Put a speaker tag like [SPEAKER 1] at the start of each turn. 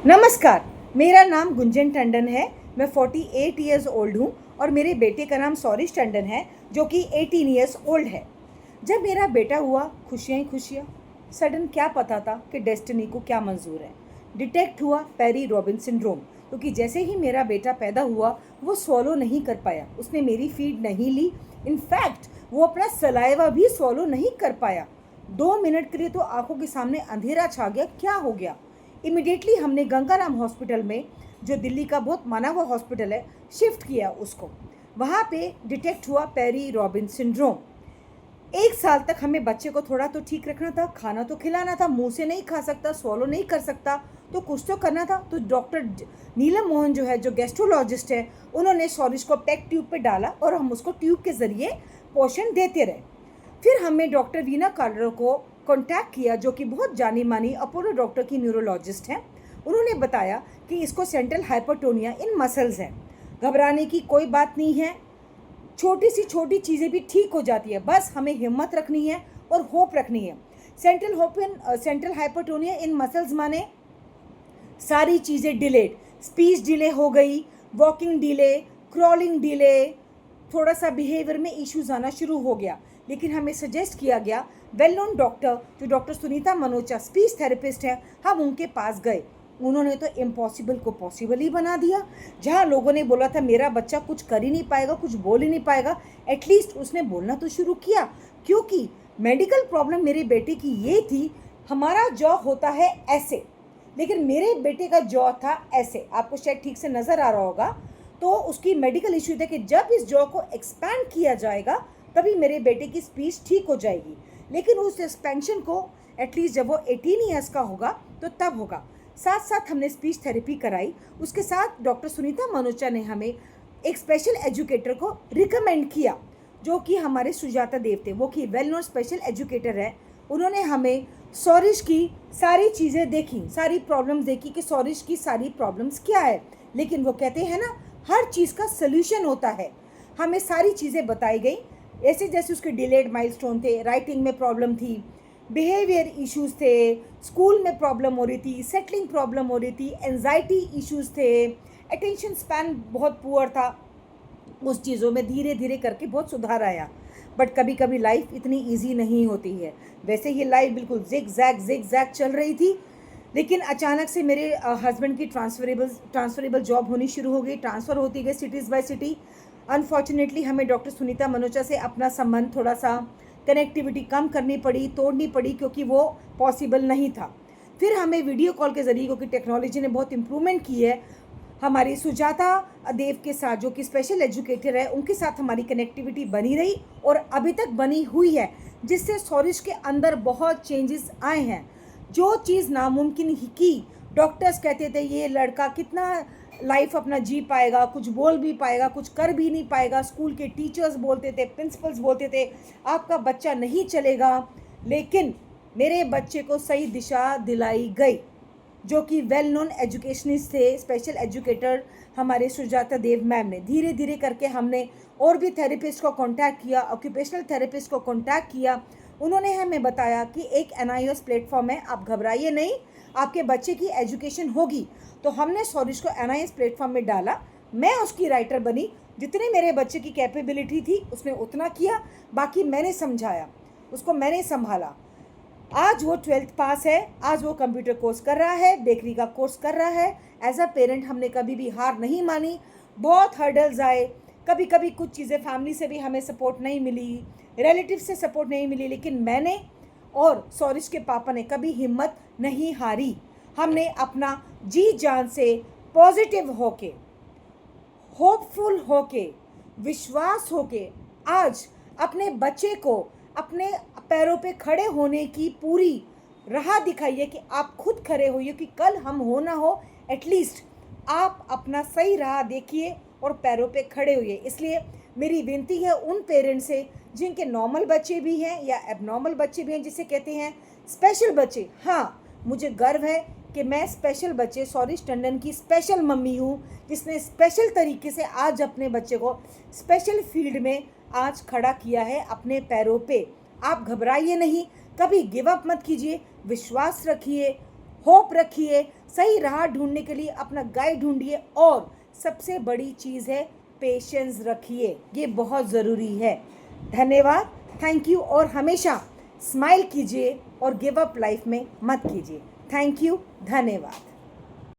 [SPEAKER 1] नमस्कार, मेरा नाम गुंजन टंडन है। मैं 48 ईयर्स ओल्ड हूँ और मेरे बेटे का नाम सौरिश टंडन है जो कि 18 ईयर्स ओल्ड है। जब मेरा बेटा हुआ, खुशियाँ ही खुशियाँ। सडन क्या पता था कि डेस्टिनी को क्या मंजूर है। डिटेक्ट हुआ पेरी रॉबिन सिंड्रोम, क्योंकि जैसे ही मेरा बेटा पैदा हुआ वो स्वॉलो नहीं कर पाया, उसने मेरी फीड नहीं ली। इनफैक्ट वो अपना सलाइवा भी स्वॉलो नहीं कर पाया। 2 मिनट के लिए तो आंखों के सामने अंधेरा छा गया, क्या हो गया। इमिडिएटली हमने गंगाराम हॉस्पिटल में, जो दिल्ली का बहुत माना हुआ हॉस्पिटल है, शिफ्ट किया उसको। वहाँ पे डिटेक्ट हुआ पेरी रॉबिन सिंड्रोम। 1 साल तक हमें बच्चे को थोड़ा तो ठीक रखना था, खाना तो खिलाना था, मुंह से नहीं खा सकता, स्वॉलो नहीं कर सकता, तो कुछ तो करना था। तो डॉक्टर नीलम मोहन जो है, जो गैस्ट्रोलॉजिस्ट है, उन्होंने सौरिश को पैक ट्यूब पे डाला और हम उसको ट्यूब के ज़रिए पोषण देते रहे। फिर हमने डॉक्टर वीना कार्डर को कांटेक्ट किया, जो कि बहुत जानी मानी अपोलो डॉक्टर की न्यूरोलॉजिस्ट हैं। उन्होंने बताया कि इसको सेंट्रल हाइपरटोनिया इन मसल्स है, घबराने की कोई बात नहीं है, छोटी सी छोटी चीज़ें भी ठीक हो जाती है, बस हमें हिम्मत रखनी है और होप रखनी है। सेंट्रल हाइपरटोनिया इन मसल्स माने सारी चीज़ें डिलेड, स्पीच डिले हो गई, वॉकिंग डिले, क्रॉलिंग डिले, थोड़ा सा बिहेवियर में इश्यूज आना शुरू हो गया। लेकिन हमें सजेस्ट किया गया, वेल नोन डॉक्टर जो doctor Sunita Manocha speech therapist हैं, हम उनके पास गए। उन्होंने तो इम्पॉसिबल को पॉसिबल ही बना दिया। जहाँ लोगों ने बोला था मेरा बच्चा कुछ कर ही नहीं पाएगा, कुछ बोल ही नहीं पाएगा, एटलीस्ट उसने बोलना तो शुरू किया। क्योंकि मेडिकल प्रॉब्लम मेरे बेटे की ये थी, हमारा जॉ होता है ऐसे, लेकिन मेरे बेटे का जॉ था ऐसे, आपको शायद ठीक से नज़र आ रहा होगा। तो उसकी मेडिकल इश्यू था कि जब इस जॉ को एक्सपैंड किया जाएगा तभी मेरे बेटे की स्पीच ठीक हो जाएगी। लेकिन उस एक्सपेंशन को एटलीस्ट जब वो 18 ईयर्स का होगा तो तब होगा। साथ साथ हमने स्पीच थेरेपी कराई। उसके साथ डॉक्टर सुनीता मनोचा ने हमें एक स्पेशल एजुकेटर को रिकमेंड किया, जो कि हमारे सुजाता देव थे, वो कि वेल नोन स्पेशल एजुकेटर है। उन्होंने हमें सौरिश की सारी चीज़ें देखी, सारी प्रॉब्लम्स देखी कि सौरिश की सारी प्रॉब्लम्स क्या है। लेकिन वो कहते हैं ना, हर चीज़ का सल्यूशन होता है। हमें सारी चीज़ें बताई गई, ऐसे जैसे उसके डिलेड माइलस्टोन थे, राइटिंग में प्रॉब्लम थी, बिहेवियर इश्यूज थे, स्कूल में प्रॉब्लम हो रही थी, सेटलिंग प्रॉब्लम हो रही थी, एंजाइटी इश्यूज थे, अटेंशन स्पैन बहुत पुअर था। उस चीज़ों में धीरे धीरे करके बहुत सुधार आया। बट कभी कभी लाइफ इतनी इजी नहीं होती है। वैसे ही लाइफ बिल्कुल जिग जैग चल रही थी। लेकिन अचानक से मेरे हस्बैंड की ट्रांसफरेबल जॉब होनी शुरू हो गई, ट्रांसफ़र होती गई सिटीज़ बाय सिटी। अनफॉर्चुनेटली हमें डॉक्टर सुनीता मनोचा से अपना संबंध, थोड़ा सा कनेक्टिविटी कम करनी पड़ी, तोड़नी पड़ी, क्योंकि वो पॉसिबल नहीं था। फिर हमें वीडियो कॉल के ज़रिए, क्योंकि टेक्नोलॉजी ने बहुत इम्प्रूवमेंट की है, हमारी सुजाता देव के साथ, जो कि स्पेशल एजुकेटर है, उनके साथ हमारी कनेक्टिविटी बनी रही और अभी तक बनी हुई है, जिससे सौरिश के अंदर बहुत चेंजेस आए हैं। जो चीज़ नामुमकिन ही की, डॉक्टर्स कहते थे ये लड़का कितना लाइफ अपना जी पाएगा, कुछ बोल भी पाएगा, कुछ कर भी नहीं पाएगा। स्कूल के टीचर्स बोलते थे, प्रिंसिपल्स बोलते थे आपका बच्चा नहीं चलेगा। लेकिन मेरे बच्चे को सही दिशा दिलाई गई, जो कि वेल नोन एजुकेशनिस्ट थे, स्पेशल एजुकेटर हमारे सुजाता देव मैम ने। धीरे धीरे करके हमने और भी थेरेपिस्ट को कांटेक्ट किया, ऑक्यूपेशनल थेरेपिस्ट को कांटेक्ट किया। उन्होंने हमें बताया कि एक NIOS प्लेटफॉर्म है, आप घबराइए नहीं, आपके बच्चे की एजुकेशन होगी। तो हमने सौरिश को NIOS प्लेटफॉर्म में डाला। मैं उसकी राइटर बनी। जितने मेरे बच्चे की कैपेबिलिटी थी उसने उतना किया, बाकी मैंने समझाया उसको, मैंने संभाला। आज वो 12th पास है, आज वो कंप्यूटर कोर्स कर रहा है, बेकरी का कोर्स कर रहा है। एज अ पेरेंट हमने कभी भी हार नहीं मानी। बहुत हर्डल्स आए, कभी कभी कुछ चीज़ें फैमिली से भी हमें सपोर्ट नहीं मिली, रिलेटिव से सपोर्ट नहीं मिली, लेकिन मैंने और सौरिश के पापा ने कभी हिम्मत नहीं हारी। हमने अपना जी जान से पॉजिटिव होके, होपफुल होके, विश्वास होके आज अपने बच्चे को अपने पैरों पे खड़े होने की पूरी राह दिखाइए कि आप खुद खड़े होइए, कि कल हम हो ना हो, एटलीस्ट आप अपना सही राह देखिए और पैरों पे खड़े होइए। इसलिए मेरी विनती है उन पेरेंट्स से जिनके नॉर्मल बच्चे भी हैं या एबनॉर्मल बच्चे भी हैं, जिसे कहते हैं स्पेशल बच्चे। हाँ, मुझे गर्व है कि मैं स्पेशल बच्चे सौरिश टंडन की स्पेशल मम्मी हूँ, जिसने स्पेशल तरीके से आज अपने बच्चे को स्पेशल फील्ड में आज खड़ा किया है अपने पैरों पे। आप घबराइए नहीं, कभी गिव अप मत कीजिए, विश्वास रखिए, होप रखिए, सही राह ढूंढने के लिए अपना गाइड ढूंढिए और सबसे बड़ी चीज़ है पेशेंस रखिए, ये बहुत ज़रूरी है। धन्यवाद, थैंक यू। और हमेशा स्माइल कीजिए और गिव अप लाइफ में मत कीजिए। थैंक यू, धन्यवाद।